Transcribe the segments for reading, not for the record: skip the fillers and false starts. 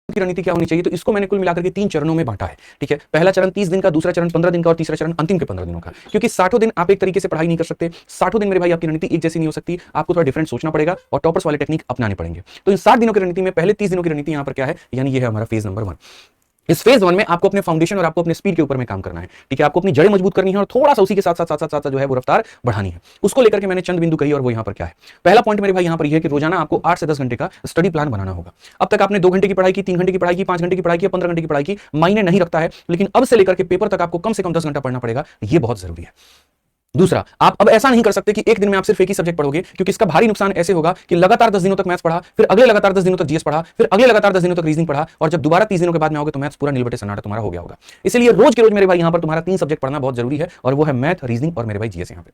की रणनीति क्या होनी चाहिए, तो इसको मैंने कुल मिलाकर के 3 चरणों में बांटा है। ठीक है, पहला चरण 30 दिन का, दूसरा चरण 15 दिन का और तीसरा चरण अंतिम के 15 दिनों का। क्योंकि 60 दिन आप एक तरीके से पढ़ाई नहीं कर सकते, 60 दिन मेरे भाई आपकी रणनीति एक जैसी नहीं हो सकती, आपको थोड़ा डिफरेंट सोचना पड़ेगा और टॉपर्स वाले टेक्निक अपनाने पड़ेंगे। तो इन 60 दिनों की रणनीति में पहले 30 दिनों की रणनीति यहां पर क्या है, यानी ये है हमारा फेज नंबर 1। इस फेज 1 में आपको अपने फाउंडेशन और आपको अपने स्पीड के ऊपर में काम करना है। ठीक है, आपको अपनी जड़ें मजबूत करनी है और थोड़ा सा उसी के साथ साथ साथ साथ जो है वो रफ्तार बढ़ानी है। उसको लेकर के मैंने चंद बिंदु कही और वो यहां पर क्या है। पहला पॉइंट मेरे भाई यहां पर यह है कि रोजाना आपको 8 से 10 घंटे का स्टडी प्लान बनाना होगा। अब तक आपने 2 घंटे की पढ़ाई की, 3 घंटे की पढ़ाई की, 5 घंटे की पढ़ाई की, 15 घंटे की पढ़ाई की, मायने नहीं रखता है, लेकिन अब से लेकर के पेपर तक आपको कम से कम 10 घंटा पढ़ना पड़ेगा। यह बहुत जरूरी है। दूसरा, आप अब ऐसा नहीं कर सकते कि एक दिन में आप सिर्फ एक ही सब्जेक्ट पढ़ोगे, क्योंकि इसका भारी नुकसान ऐसे होगा कि लगातार 10 दिनों तक मैथ्स पढ़ा, फिर अगले लगातार 10 दिनों तक जीएस पढ़ा, फिर अगले लगातार 10 दिनों तक रीजनिंग पढ़ा, और जब दोबारा 30 दिनों के बाद में आओगे तो मैथ्स पूरा नीलबटे सन्नाटा तुम्हारा हो गया होगा। इसलिए रोज के रोज मेरे भाई यहां पर तुम्हारा 3 सब्जेक्ट पढ़ना बहुत जरूरी है, और वो है मैथ, रीजनिंग और मेरे भाई जीएस यहां पे।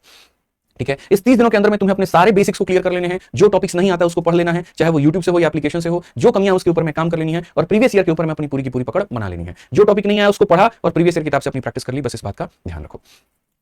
ठीक है, इस 30 दिनों के अंदर में तुम्हें अपने सारे बेसिक्स को क्लियर कर लेने हैं। जो टॉपिक्स नहीं आता उसको पढ़ लेना है, चाहे वो यूट्यूब से हो या एप्लीकेशन से हो। जो कमियां उसके ऊपर में काम कर लेनी है, और प्रीवियस ईयर के ऊपर में अपनी पूरी की पूरी पकड़ बना लेनी है। जो टॉपिक नहीं आया उसको पढ़ा और प्रीवियस ईयर किताब से अपनी प्रैक्टिस कर ली, बस इस बात का ध्यान रखो।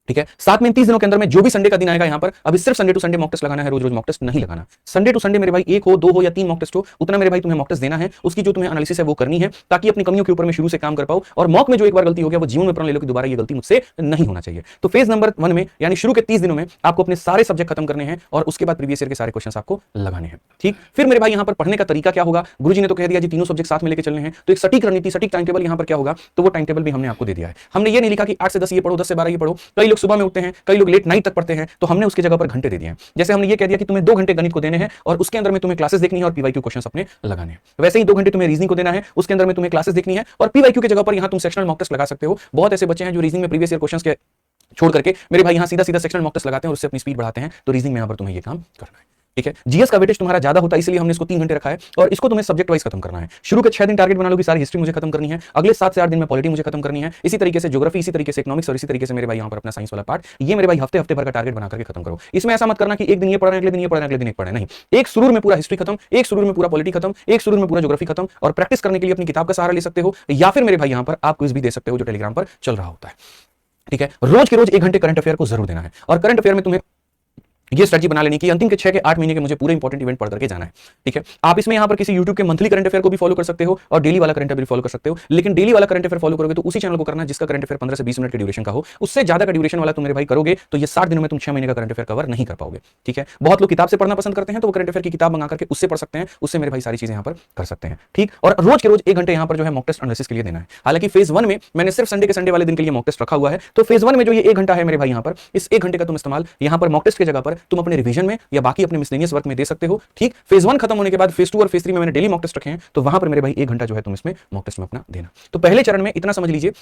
ठीक है, साथ में 30 दिनों के अंदर में जो भी संडे का दिन आएगा यहां पर, अभी सिर्फ Sunday to Sunday mock test लगाना है, रोज रोज मॉक टेस्ट नहीं लगाना। संडे टू संडे मेरे भाई 1 हो, 2 हो या 3 मॉक टेस्ट हो, उतना मेरे भाई तुम्हें मॉक टेस्ट देना है। उसकी जो तुम्हें एनालिसिस है वो करनी है, ताकि अपनी कमियों के ऊपर में शुरू से काम कर पाओ, और मॉक में जो एक बार गलती हो गया वो जीवन में प्रण ले लो कि दोबारा ये गलती मुझसे नहीं होना चाहिए। तो फेज नंबर 1 में यानी शुरू के 30 दिनों में आपको अपने सारे सब्जेक्ट खत्म करने हैं, और उसके बाद प्रीवियस ईयर के सारे क्वेश्चन आपको लगाने हैं। ठीक, फिर मेरे भाई यहां पर पढ़ने का तरीका क्या होगा। गुरुजी ने तो कह दिया जी तीनों सब्जेक्ट साथ में लेके चलने हैं, तो एक सटीक रणनीति, सटीक टाइम टेबल यहां पर क्या होगा, तो वो टाइम टेबल भी हमने आपको दे दिया है। हमने ये नहीं लिखा कि 8 से 10 ये पढ़ो, 10 से 12 ये पढ़ो। कई लोग सुबह में उठते हैं, कई लोग लेट नाइट तक पढ़ते हैं, तो हमने उसकी जगह पर घंटे दे दिए हैं। जैसे हमने ये कह दिया कि तुम्हें 2 घंटे गणित को देने हैं, और उसके अंदर में तुम्हें क्लासेस देखनी है और पीवाईक्यू क्वेश्चंस अपने लगाने हैं। वैसे ही 2 घंटे तुम्हें रीजनिंग को देना है, उसके अंदर में तुम्हें क्लासेस देखनी है, और पीवाईक्यू की जगह पर यहां तुम सेक्शनल मॉक टेस्ट लगा सकते हो। बहुत ऐसे बच्चे हैं जो रीजनिंग में प्रीवियस ईयर क्वेश्चंस के छोड़ करके मेरे भाई यहां सीधा सीधा सेक्शनल मॉक टेस्ट लगाते हैं और उससे अपनी स्पीड बढ़ाते हैं। तो रीजनिंग में यहां पर तुम्हें ये काम करना है। ठीक है, जीएस का वेटेज तुम्हारा ज्यादा होता है, इसलिए हमने इसको 3 घंटे रखा है, और इसको तुम्हें सब्जेक्ट वाइज खत्म करना है। शुरू के 6 दिन टारगेट बना लो कि सारी हिस्ट्री मुझे खत्म करनी है, अगले 7 से 8 दिन में पॉलिटी मुझे खत्म करनी है, इसी तरीके से ज्योग्राफी, इसी तरीके से इकोनॉमिक्स, और इसी तरीके से मेरे भाई यहां पर अपना साइंस वाला पार्ट, ये मेरे भाई हफ्ते हफ्ते भर का टारगेट बना करके खत्म करो। इसमें ऐसा मत करना कि एक दिन ये पढ़ रहे हैं, अगले दिन ये पढ़ रहे हैं, अगले दिन एक पढ़ रहे हैं, नहीं। एक सुरूर में पूरा हिस्ट्री खत्म, एक सुरूर में पूरा पॉलिटी खत्म, एक सुरूर में पूरा ज्योग्राफी खत्म, और प्रैक्टिस करने के लिए अपनी किताब का सहारा ले सकते हो, या फिर मेरे भाई यहां पर आप क्विज भी दे सकते हो जो टेलीग्राम पर चल रहा होता है। ठीक है, रोज के रोज 1 घंटे करंट अफेयर को जरूर देना है, और करंट अफेयर में तुम्हें ये स्ट्रेटजी बना लेनी कि अंतिम के 6 के 8 महीने के मुझे पूरे इंपॉर्टेंट इवेंट पढ़ करके जाना है। ठीक है, आप इसमें यहां पर किसी YouTube के मंथली करंट अफेयर को भी फॉलो कर सकते हो, और डेली वाला करंट अफेयर फॉलो कर सकते हो। लेकिन डेली वाला करंट अफेयर फॉलो करोगे तो उसी चैनल को करना जिसका करंट अफेयर 15 से 20 मिनट के ड्यूरेशन का हो। उससे ज्यादा का ड्यूरेशन वाला तुम मेरे भाई करोगे तो ये 60 दिनों में तुम 6 महीने का करंट अफेयर कवर नहीं कर पाओगे। ठीक है, बहुत लोग किताब से पढ़ना पसंद करते हैं, तो वो करंट अफेयर की किताब मंगा करके उससे पढ़ सकते हैं, उससे मेरे भाई सारी चीजें यहां पर कर सकते हैं। ठीक, और रोज के रोज 1 घंटे यहां पर जो है मॉक टेस्ट एनालिसिस के लिए देना है। हालांकि फेज 1 में मैंने सिर्फ संडे के संडे वाले दिन के लिए मॉक टेस्ट रखा हुआ है, तो फेज 1 में जो ये 1 घंटा है मेरे भाई यहां पर, इस 1 घंटे का तुम इस्तेमाल यहां पर मॉक टेस्ट की जगह पर तुम अपने रिवीजन में या बाकी अपने मिसलेनियस वर्क में दे सकते हो। ठीक, फेज 1 खत्म होने के बाद फेज 2 और फेज 3 में मैंने डेली मॉक टेस्ट रखे हैं, तो वहां पर मेरे भाई 1 घंटा जो है तुम इसमें मॉक टेस्ट में अपना देना। तो पहले चरण में इतना समझ लीजिए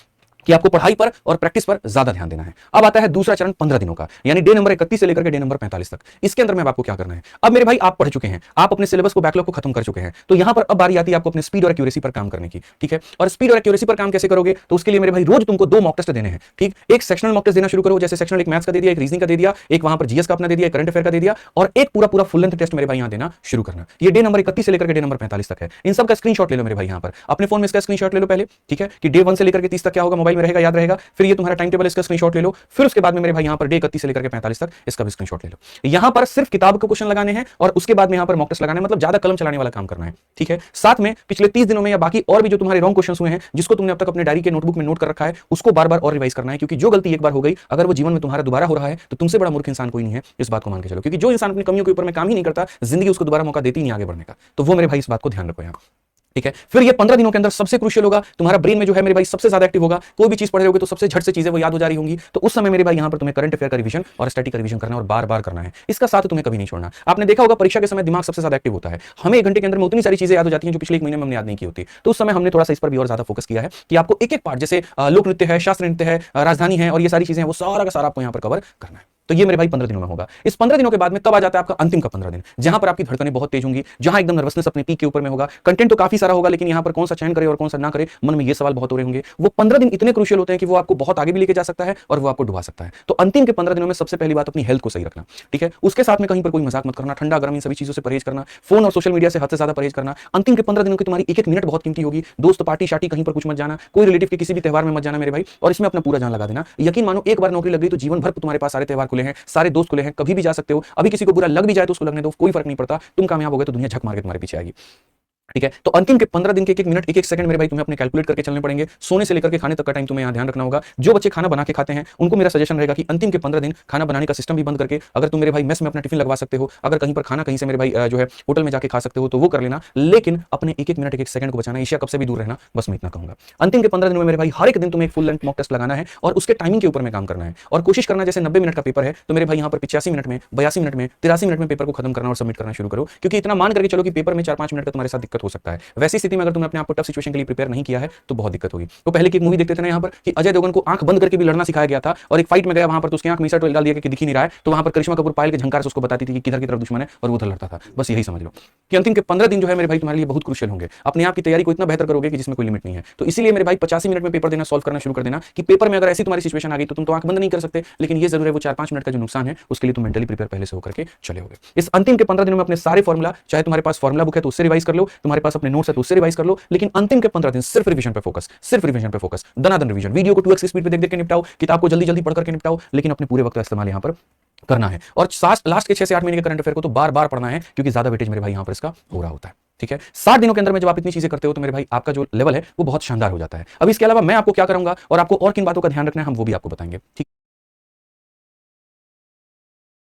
कि आपको पढ़ाई पर और प्रैक्टिस पर ज्यादा ध्यान देना है। अब आता है दूसरा चरण 15 दिनों का, यानी डे नंबर 31 से लेकर के डे नंबर 45 तक। इसके अंदर में आपको क्या करना है। अब मेरे भाई आप पढ़ चुके हैं, आप अपने सिलेबस को, बैकलॉग को खत्म कर चुके हैं, तो यहां पर अब बारी आती है आपको अपने स्पीड और एक्यूरेसी पर काम करने की। ठीक है, और स्पीड और एक्यूरेसी पर काम कैसे करोगे, तो उसके लिए मेरे भाई रोज तुमको 2 मॉक टेस्ट देने हैं। ठीक, एक सेक्शनल मॉक टेस्ट देना शुरू करो, जैसे सेक्शनल एक मैथ्स का दे दिया, एक रीजनिंग का दे दिया, एक वहां पर जीएस का अपना दे दिया, एक करंट अफेयर का दे दिया, और एक पूरा पूरा फुल लेंथ टेस्ट मेरे भाई यहां देना शुरू करना। ये डे नंबर 31 से लेकर के डे नंबर 45 तक है। इन सब का स्क्रीनशॉट ले लो मेरे भाई यहां पर, अपने फोन में इसका स्क्रीनशॉट ले लो पहले। ठीक है, कि डे 1 से लेकर के 30 तक क्या होगा मोबाइल में रहेगा, याद रहेगा। फिर ये तुम्हारा टाइम टेबल, इसका स्क्रीनशॉट ले लो। फिर उसके बाद में मेरे भाई यहां पर डे 31 से लेकर के 45 तक इसका भी स्क्रीनशॉट ले लो। यहां पर सिर्फ किताब के क्वेश्चन लगाने हैं, और उसके बाद में यहां पर मॉक टेस्ट लगाना है, मतलब ज्यादा कलम चलाने वाला काम करना है। ठीक है, साथ में पिछले 30 दिनों में या बाकी और भी जो तुम्हारे रॉन्ग क्वेश्चन हुए हैं, जिसको तुमने अब तक अपने डायरी के नोटबुक में नोट कर रखा है, उसको बार बार और रिवाइज करना है। क्योंकि जो गलती एक बार हो गई, अगर वो जीवन में तुम्हारा दोबारा हो रहा है, तो तुमसे बड़ा मूर्ख इंसान कोई नहीं है, इस बात को मान के चलो। क्योंकि जो इंसान अपनी कमियों के ऊपर में काम ही नहीं करता, जिंदगी उसको दोबारा मौका देती नहीं आगे बढ़ने का। तो वो मेरे भाई इस बात को ध्यान रखो यहां। ठीक है, फिर ये 15 दिनों के अंदर सबसे क्रूशियल होगा, तुम्हारा ब्रेन में जो है मेरे भाई सबसे ज्यादा एक्टिव होगा। कोई भी चीज पढ़ रहे होगे तो सबसे झट से चीजें वो याद हो जा रही होंगी, तो उस समय मेरे भाई यहां पर तुम्हें करंट अफेयर का रिवीजन और स्टैटिक का रिवीजन करना और बार बार करना है। इसका साथ तुम्हें कभी नहीं छोड़ना। आपने देखा होगा परीक्षा के समय दिमाग सबसे ज्यादा एक्टिव होता है, हमें 1 घंटे के अंदर में उतनी सारी चीजें याद हो जाती हैं जो पिछले 1 महीने में हमने याद नहीं की होती। तो उस समय हमने थोड़ा सा इस पर भी और ज्यादा फोकस किया है कि आपको एक एक पार्ट, जैसे लोक नृत्य है, शास्त्र नृत्य है, राजधानी है, और ये सारी चीजें हैं, वो सारा का सारा आपको यहां पर कवर करना है। तो ये मेरे भाई 15 दिनों में होगा। इस 15 दिनों के बाद में तब आ जाता है आपका अंतिम का 15 दिन, जहां पर आपकी धड़कनें बहुत तेज होंगी, जहां एकदम नर्वसनेस अपने पीक के ऊपर में होगा। कंटेंट तो काफी सारा होगा, लेकिन यहां पर कौन सा चयन करे और कौन सा ना करे, मन में ये सवाल बहुत हो रहे होंगे। वो 15 दिन इतने क्रूशियल होते हैं कि वो आपको बहुत आगे भी लेके जा सकता है और वो आपको डुबा सकता है। तो अंतिम के 15 दिनों में सबसे पहली बात अपनी हेल्थ को सही रखना। ठीक है, उसके साथ में कहीं पर कोई मजाक मत करना, ठंडा गर्म इन सभी चीजों से परहेज करना, फोन और सोशल मीडिया से हद से ज्यादा परहेज करना। अंतिम के 15 दिनों की तुम्हारी एक एक मिनट बहुत कीमती होगी। दोस्त पार्टी शार्टी कहीं पर कुछ मत जाना, कोई रिलेटिव के किसी भी त्योहार में मत जाना मेरे भाई, और इसमें अपना पूरा जान लगा देना। यकीन मानो एक बार नौकरी लग गई तो जीवन भर तुम्हारे पास सारे त्योहार खुले हैं, सारे दोस्त खुले हैं, कभी भी जा सकते हो। अभी किसी को बुरा लग भी जाए तो उसको लगने दो, कोई फर्क नहीं पड़ता। तुम कामयाब हो गए तो दुनिया झक मार के तुम्हारे पीछे आएगी। ठीक है। तो अंतिम के 15 दिन के एक एक मिनट एक एक सेकंड मेरे भाई तुम्हें अपने कैलकुलेट करके चलने पड़ेंगे। सोने से लेकर के खाने तक का टाइम तुम्हें यहाँ ध्यान रखना होगा। जो बच्चे खाना बना के खाते हैं उनको मेरा सजेशन रहेगा कि अंतिम के 15 दिन खाना बनाने का सिस्टम भी बंद करके, अगर तुम मेरे भाई मेस में अपना टिफिन लगवा सकते हो, अगर कहीं पर खाना कहीं से मेरे भाई जो है होटल में जाके खा सकते हो तो वो कर लेना, लेकिन अपने एक एक मिनट एक एक सेकंड को बचाना, एशिया कप से भी दूर रहना, बस मैं इतना कहूंगा। अंतिम के 15 दिनों में मेरे भाई हर एक दिन तुम्हें एक फुल लेंथ मॉक टेस्ट लगाना है और उसके टाइमिंग के ऊपर में काम करना है और कोशिश करना जैसे 90 मिनट का पेपर है तो मेरे भाई यहाँ पर 85 मिनट में, 82 मिनट में, 83 मिनट में पेपर को खत्म करना और सबमिट करना शुरू करो। क्योंकि इतना मान करके चलो कि पेपर में 4-5 मिनट का तुम्हारे साथ दिक्कत हो सकता है। वैसी स्थिति में अगर तुमने अपने आप को टफ सिचुएशन के लिए प्रिपेयर नहीं किया है तो बहुत दिक्कत होगी। तो पहले की एक मूवी देखते थे ना यहाँ पर कि अजय देवगन को आंख बंद करके भी लड़ना सिखाया गया था और एक फाइट में गया वहां पर तो उसकी आंख में डाल दिया कि दिख ही नहीं रहा है, तो वहां पर करिश्मा कपूर पायल के झंकार से उसको बताती थी कि किधर की तरफ दुश्मन है और वो उधर लड़ता था। बस यही समझ लो कि अंतिम के 15 दिन जो है मेरे भाई तुम्हारे लिए बहुत क्रूशियल होंगे। अपने आप की तैयारी को इतना बेहतर करोगे कि जिसमें कोई लिमिट नहीं है। तो इसीलिए मेरे भाई 85 मिनट में पेपर देना सॉल्व करना शुरू कर देना कि पेपर में अगर ऐसी तुम्हारी सिचुएशन आ गई तो तुम तो आंख बंद नहीं कर सकते, लेकिन ये जरूर है वो 4-5 मिनट का जो नुकसान है उसके लिए तुम मेंटली प्रिपेयर पहले से होकर के चले होगे। इस अंतिम के 15 दिनों में अपने सारे फॉर्मूला, चाहे तुम्हारे पास फॉर्मूला बुक है तो उससे रिवाइज कर लो, तुम्हारे पास अपने नोट्स है तो उससे रिवाइज कर लो, लेकिन अंतिम के 15 दिन सिर्फ रिवीजन पे फोकस, सिर्फ रिवीजन पे फोकस, दनादन रिवीजन। वीडियो को 2x स्पीड पे देख देख के निपटाओ, किताब को जल्दी जल्दी पढ़ करके निपटाओ, लेकिन अपने पूरे वक्त का इस्तेमाल यहां पर करना है। और लास्ट के 6 से 8 महीने के करंट अफेयर को तो बार बार पढ़ना है क्योंकि ज्यादा वेटेज मेरे भाई यहां पर इसका हो रहा होता है। ठीक है, 60 दिनों के अंदर में जब आप इतनी चीजें करते हो तो मेरे भाई आपका जो लेवल है वो बहुत शानदार हो जाता है। अब इसके अलावा मैं आपको क्या करूंगा और आपको और किन बातों का ध्यान रखना है हम वो भी आपको बताएंगे। ठीक।